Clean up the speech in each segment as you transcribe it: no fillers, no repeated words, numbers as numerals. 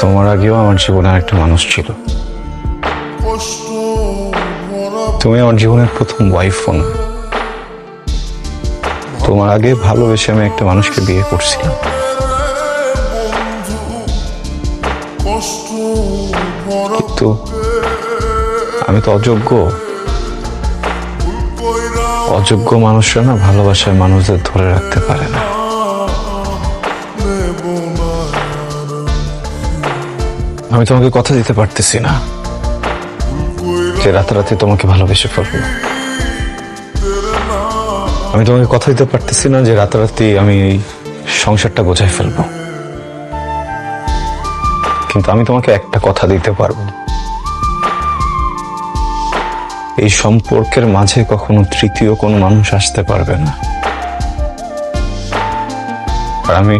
তোমার আগেও আমার জীবনে একটা মানুষ ছিল। তুমি আমার জীবনের প্রথম ওয়াইফও না। তোমার আগে ভালোবেসে আমি একটা মানুষকে বিয়ে করছিলাম, কিন্তু আমি তো অযোগ্য। অযোগ্য মানুষরা না ভালোবাসায় মানুষদের ধরে রাখতে পারে না। আমি তোমাকে কথা দিতে পারতেছি না যে রাতারাতি তোমাকে ভালোবেসে ফেলবো। আমি তোমাকে কথা দিতে পারতেছি না যে রাতারাতি আমি এই সংসারটা গোছায় ফেলবো। কিন্তু আমি তোমাকে একটা কথা দিতে পারবো, এই সম্পর্কের মাঝে কখনো তৃতীয় কোনো মানুষ আসতে পারবে না। আর আমি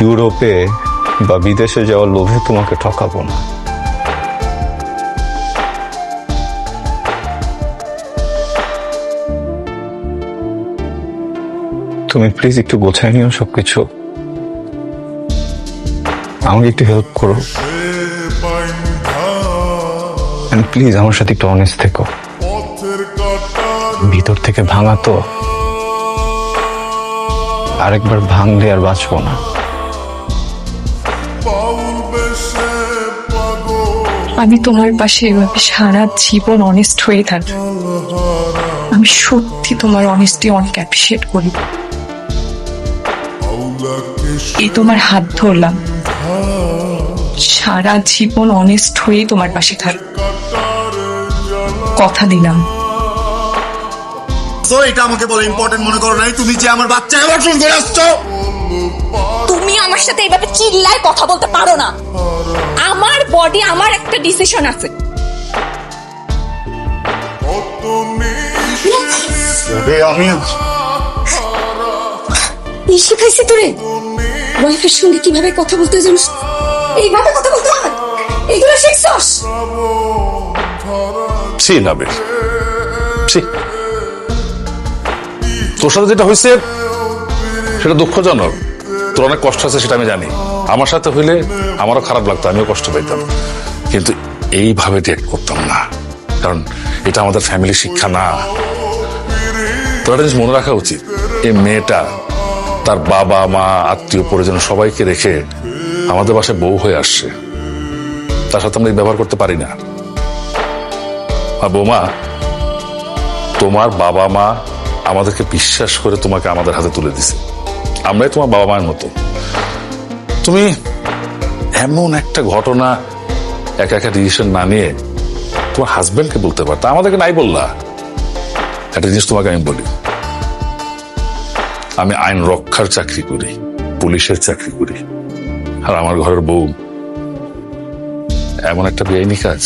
ইউরোপে বা বিদেশে যাওয়ার লোভে তোমাকে ঠকাবো না। তুমি প্লিজ একটু গোছায় নিও সবকিছু, আমাকে একটু হেল্প করো, প্লিজ আমার সাথে একটু অনেস্ট থেকো। ভিতর থেকে ভাঙা তো, আরেকবার ভাঙলে আর বাঁচবো না। আমি তোমার পাশে এভাবে সারা জীবন অনেস্ট হয়ে থাকি। আমি সত্যি তোমার অনেস্টি অনেক অ্যাপ্রিসিয়েট করি। এই তোমার হাত ধরলাম, সারা জীবন অনেস্ট হয়ে তোমার পাশে থাক, কথা দিলাম। তো এটা আমাকে বলে ইম্পর্টেন্ট মনে করো নাই? তুমি যে আমার বাচ্চাকে ধর্ষণ করে আসছো। তুমি আমার সাথে এইভাবে চিল্লায় কথা বলতে পারো না। আমার বডি, আমার একটা ডিসিশন আছে। আমি এই শিখাইছি তোরে ওয়াইফের সঙ্গে কিভাবে কথা বলতে জানিস? এইভাবে কথা বলতে হয়, এইগুলো শিখছস? ছি নাবিল, ছি। তোর সাথে যেটা হয়েছে সেটা দুঃখজনক, তোর অনেক কষ্ট আছে সেটা আমি জানি। আমার সাথে হইলে আমারও খারাপ লাগতো, আমিও কষ্ট পাইতাম, কিন্তু এইভাবে রিয়েক্ট করতাম না, কারণ এটা আমাদের ফ্যামিলি শিক্ষা না। তোর একটা জিনিস মনে রাখা উচিত, এই মেয়েটা তার বাবা মা আত্মীয় পরিজন সবাইকে রেখে আমাদের বাসায় বউ হয়ে আসছে। তার সাথে আমরা এই ব্যবহার করতে পারি না। আর বৌমা, তোমার বাবা মা আমাদেরকে বিশ্বাস করে তোমাকে আমাদের হাতে তুলে দিছে, আমরাই তোমার বাবা মায়ের মতো। তুমি এমন একটা ঘটনা একা একা ডিসিশন না নিয়ে তোমার হাজবেন্ডকে বলতে পারতা, আমাদেরকে নাই বললা। একটা জিনিস তোমাকে আমি বলি, আমি আইন রক্ষার চাকরি করি, পুলিশের চাকরি করি, আর আমার ঘরের বউ এমন একটা বেআইনি কাজ।